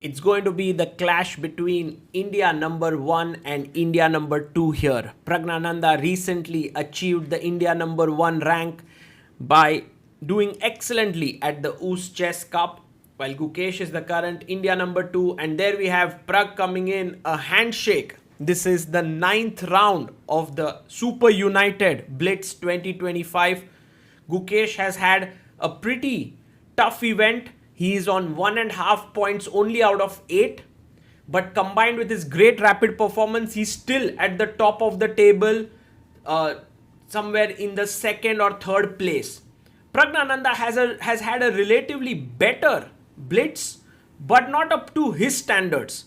It's going to be the clash between India number 1 and India number 2 here. Pragnananda recently achieved the India number 1 rank by doing excellently at the US Chess Cup, while Gukesh is the current India number 2. And there we have Prag coming in, a handshake. This is the 9th round of the Super United Blitz 2025. Gukesh has had a pretty tough event. He is on 1.5 points only out of 8. But combined with his great rapid performance, he's still at the top of the table, somewhere in the second or third place. Pragnananda has had a relatively better blitz, but not up to his standards.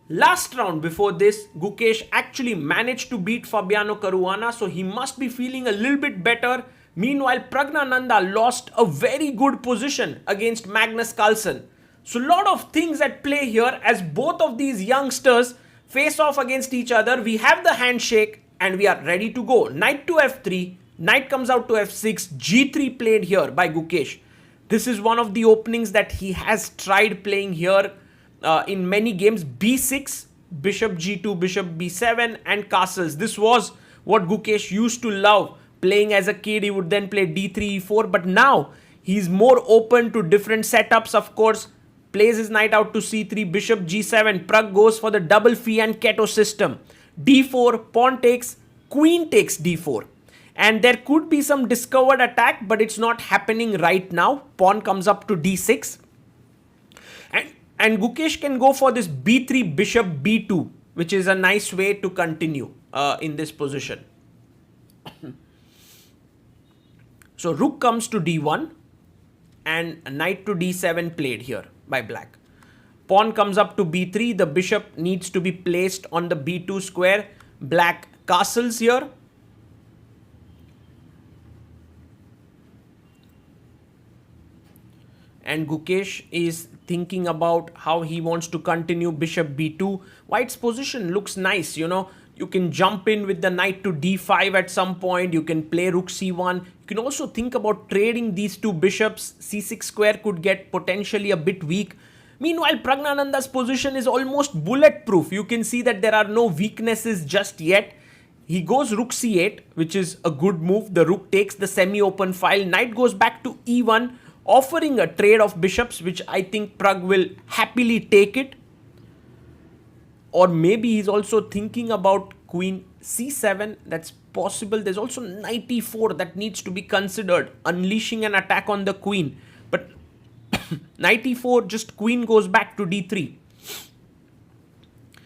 Last round before this, Gukesh actually managed to beat Fabiano Caruana, so he must be feeling a little bit better. Meanwhile, Pragnananda lost a very good position against Magnus Carlsen. So a lot of things at play here as both of these youngsters face off against each other. We have the handshake and we are ready to go. Knight to f3, knight comes out to f6, g3 played here by Gukesh. This is one of the openings that he has tried playing here in many games. b6, bishop g2, bishop b7 and castles. This was what Gukesh used to love playing as a kid. He would then play d3, e4, but now he's more open to different setups. Of course, plays his knight out to c3, bishop g7. Prag goes for the double phi and Keto system. d4, pawn takes, queen takes d4. And there could be some discovered attack, but it's not happening right now. Pawn comes up to d6. And Gukesh can go for this b3, bishop b2, which is a nice way to continue in this position. So rook comes to d1 and knight to d7 played here by black. Pawn comes up to b3. The bishop needs to be placed on the b2 square. Black castles here. And Gukesh is thinking about how he wants to continue bishop b2. White's position looks nice, you know. You can jump in with the knight to d5 at some point. You can play rook c1. You can also think about trading these two bishops. c6 square could get potentially a bit weak. Meanwhile, Pragnananda's position is almost bulletproof. You can see that there are no weaknesses just yet. He goes rook c8, which is a good move. The rook takes the semi-open file. Knight goes back to e1, offering a trade of bishops, which I think Prag will happily take it. Or maybe he's also thinking about queen c7. That's possible. There's also knight e4 that needs to be considered, unleashing an attack on the queen. But knight e4, just queen goes back to d3.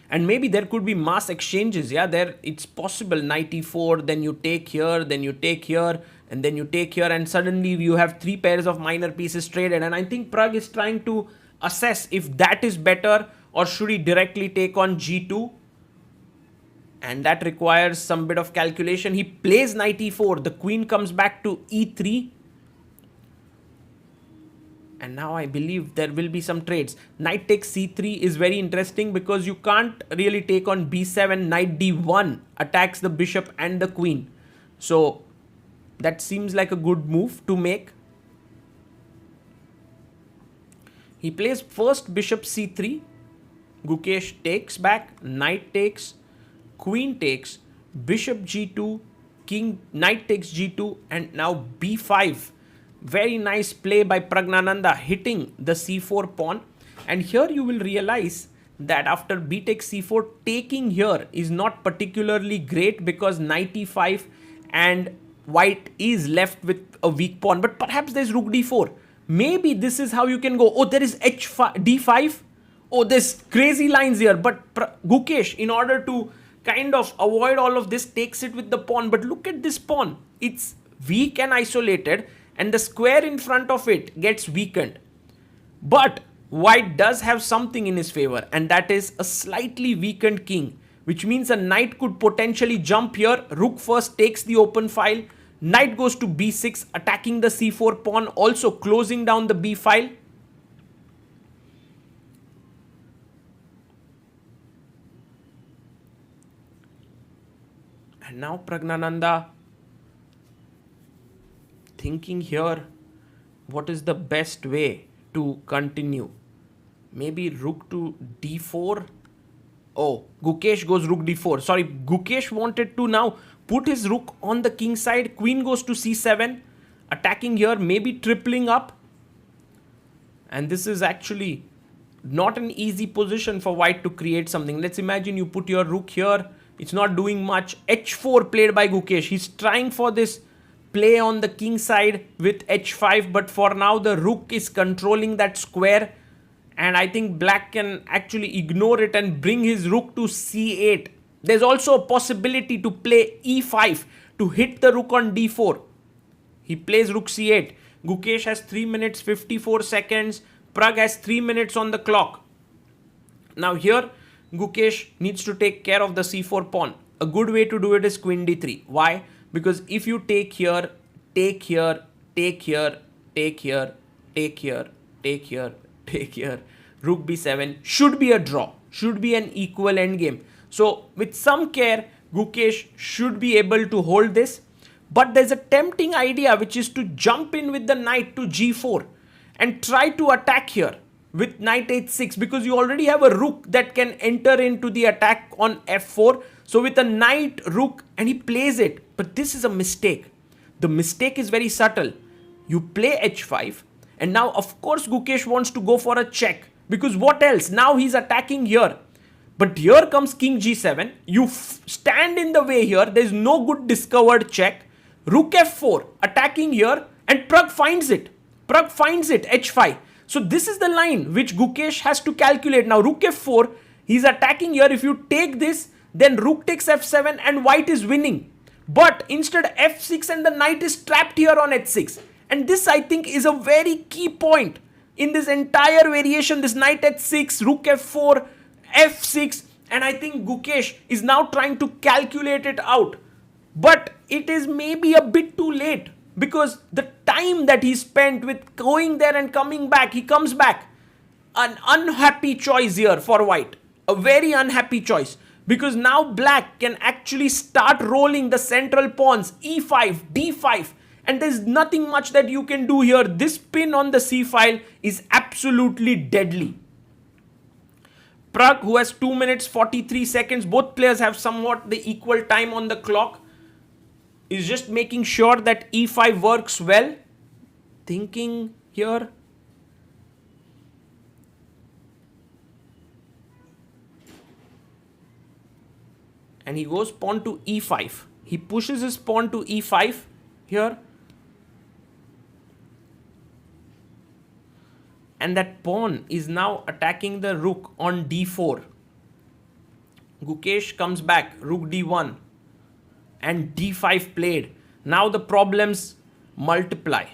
And maybe there could be mass exchanges. Yeah, there it's possible. Knight e4, then you take here, then you take here, and then you take here, and suddenly you have 3 pairs of minor pieces traded. And I think Prag is trying to assess if that is better, or should he directly take on g2? And that requires some bit of calculation. He plays knight e4. The queen comes back to e3. And now I believe there will be some trades. Knight takes c3 is very interesting because you can't really take on b7. Knight d1 attacks the bishop and the queen. So that seems like a good move to make. He plays first bishop c3. Gukesh takes back, knight takes, queen takes, bishop g2, king, knight takes g2, and now b5. Very nice play by Pragnananda, hitting the c4 pawn. And here you will realize that after b takes c4, taking here is not particularly great because knight e5 and white is left with a weak pawn. But perhaps there's rook d4. Maybe this is how you can go. Oh, there is d5. Oh, there's crazy lines here. But Gukesh, in order to kind of avoid all of this, takes it with the pawn. But look at this pawn. It's weak and isolated, and the square in front of it gets weakened. But white does have something in his favor, and that is a slightly weakened king, which means a knight could potentially jump here. Rook first takes the open file. Knight goes to b6, attacking the c4 pawn, also closing down the b file. And now Pragnananda thinking here, what is the best way to continue? Maybe rook to d4. Oh, Gukesh goes rook d4. Sorry, Gukesh wanted to now put his rook on the king side. Queen goes to c7. Attacking here, maybe tripling up. And this is actually not an easy position for white to create something. Let's imagine you put your rook here. It's not doing much. h4 played by Gukesh. He's trying for this play on the king side with h5. But for now, the rook is controlling that square. And I think black can actually ignore it and bring his rook to c8. There's also a possibility to play e5 to hit the rook on d4. He plays rook c8. Gukesh has 3 minutes 54 seconds. Praag has 3 minutes on the clock. Now here, Gukesh needs to take care of the c4 pawn. A good way to do it is queen d3. Why? Because if you take here, take here, take here, take here, take here, take here, take here, rook b7 should be a draw, should be an equal endgame. So with some care, Gukesh should be able to hold this. But there's a tempting idea which is to jump in with the knight to g4 and try to attack here with knight h6, because you already have a rook that can enter into the attack on f4. So with a knight, rook, and he plays it. But this is a mistake. The mistake is very subtle. You play h5, and now of course Gukesh wants to go for a check, because what else? Now he's attacking here. But here comes king g7. You stand in the way here. There's no good discovered check. Rook f4, attacking here, and Praag finds it. Praag finds it, h5. So this is the line which Gukesh has to calculate. Now rook f4, he's attacking here. If you take this, then rook takes f7 and white is winning. But instead f6 and the knight is trapped here on h6. And this, I think, is a very key point in this entire variation. This knight h6, rook f4, f6. And I think Gukesh is now trying to calculate it out. But it is maybe a bit too late, because the time that he spent with going there and coming back, he comes back. An unhappy choice here for white. A very unhappy choice. Because now black can actually start rolling the central pawns, e5, d5. And there's nothing much that you can do here. This pin on the c file is absolutely deadly. Praag, who has 2 minutes 43 seconds, both players have somewhat the equal time on the clock, is just making sure that e5 works well. Thinking here. And he goes pawn to e5. He pushes his pawn to e5 here. And that pawn is now attacking the rook on d4. Gukesh comes back, rook d1. And d5 played. Now the problems multiply.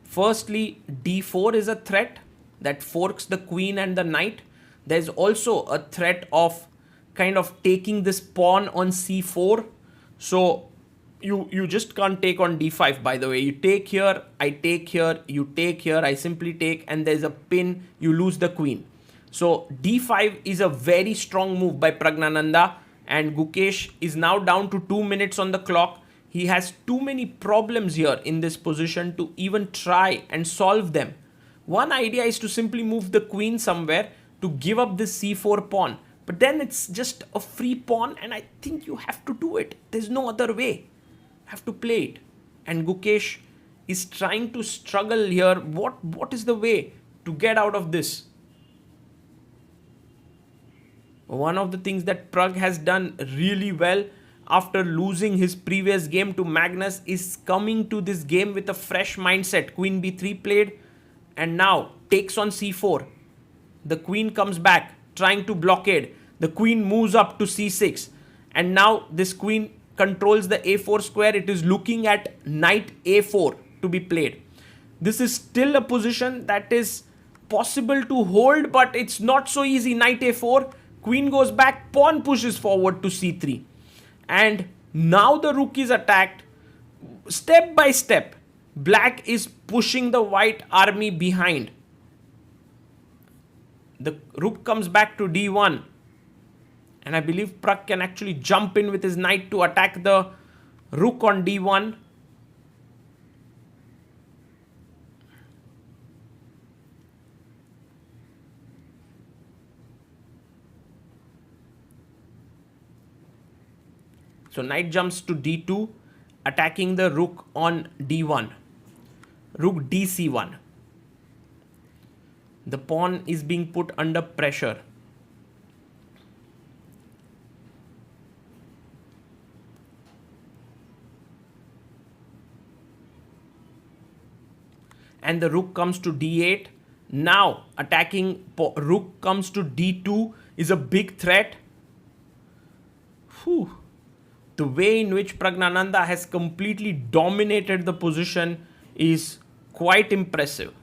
Firstly, d4 is a threat that forks the queen and the knight. There's also a threat of kind of taking this pawn on c4. So you just can't take on d5, by the way. You take here, I take here, you take here, I simply take, and there's a pin, you lose the queen. So d5 is a very strong move by Pragnananda. And Gukesh is now down to 2 minutes on the clock. He has too many problems here in this position to even try and solve them. One idea is to simply move the queen somewhere to give up this c4 pawn. But then it's just a free pawn, and I think you have to do it. There's no other way. You have to play it. And Gukesh is trying to struggle here. What is the way to get out of this? One of the things that Praag has done really well after losing his previous game to Magnus is coming to this game with a fresh mindset. Queen b3 played, and now takes on c4. The queen comes back, trying to blockade. The queen moves up to c6. And now this queen controls the a4 square. It is looking at knight a4 to be played. This is still a position that is possible to hold, but it's not so easy. Knight a4. Queen goes back, pawn pushes forward to c3. And now the rook is attacked. Step by step, black is pushing the white army behind. The rook comes back to d1. And I believe Praag can actually jump in with his knight to attack the rook on d1. So knight jumps to d2, attacking the rook on d1. Rook dc1. The pawn is being put under pressure. And the rook comes to d8. Now attacking rook comes to d2 is a big threat. Whew. The way in which Pragnananda has completely dominated the position is quite impressive.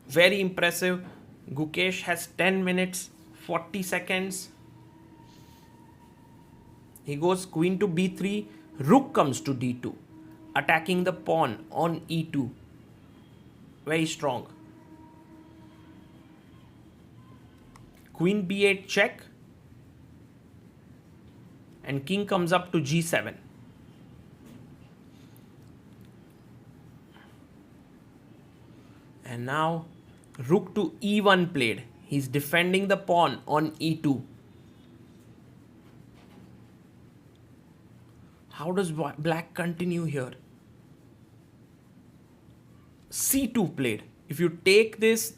Very impressive. Gukesh has 10 minutes, 40 seconds. He goes queen to b3. Rook comes to d2, attacking the pawn on e2. Very strong. Queen b8 check. And king comes up to g7. And now rook to e1 played. He's defending the pawn on e2. How does black continue here? c2 played. If you take this,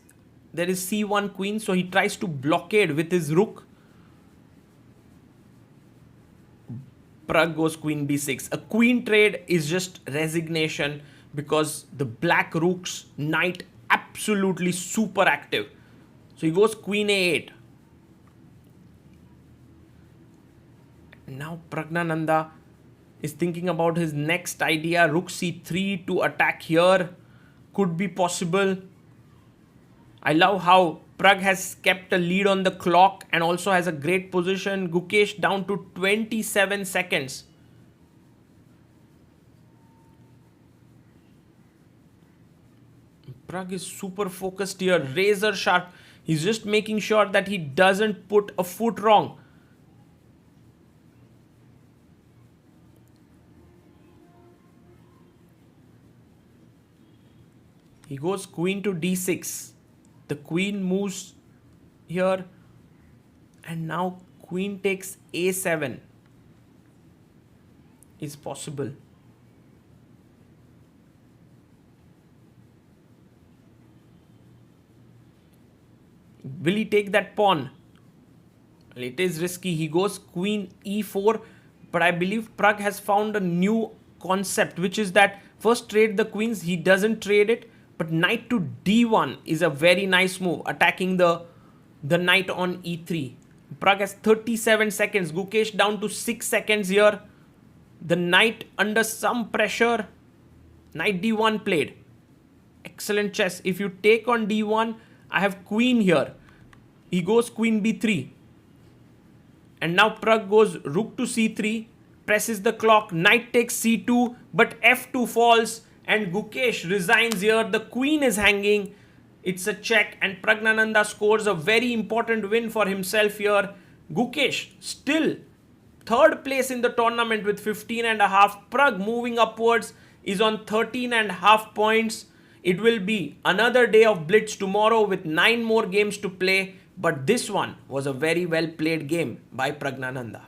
there is c1 queen, so he tries to blockade with his rook. Praag goes queen b6. A queen trade is just resignation because the black rook's knight absolutely super active. So he goes queen a8. Now Pragnananda is thinking about his next idea. Rook c3 to attack here could be possible. I love how Praag has kept a lead on the clock and also has a great position. Gukesh down to 27 seconds. Praag is super focused here, razor sharp. He's just making sure that he doesn't put a foot wrong. He goes queen to d6. The queen moves here. And now queen takes a7 is possible. Will he take that pawn? Well, it is risky. He goes queen e4. But I believe Praag has found a new concept, which is that first trade the queens. He doesn't trade it. But knight to d1 is a very nice move, attacking the knight on e3. Praag has 37 seconds. Gukesh down to 6 seconds here. The knight under some pressure. Knight d1 played. Excellent chess. If you take on d1, I have queen here. He goes queen b3. And now Praag goes rook to c3. Presses the clock. Knight takes c2. But f2 falls. And Gukesh resigns here. The queen is hanging. It's a check. And Pragnananda scores a very important win for himself here. Gukesh still third place in the tournament with 15.5. Praag moving upwards is on 13.5 points. It will be another day of blitz tomorrow with 9 more games to play. But this one was a very well played game by Pragnananda.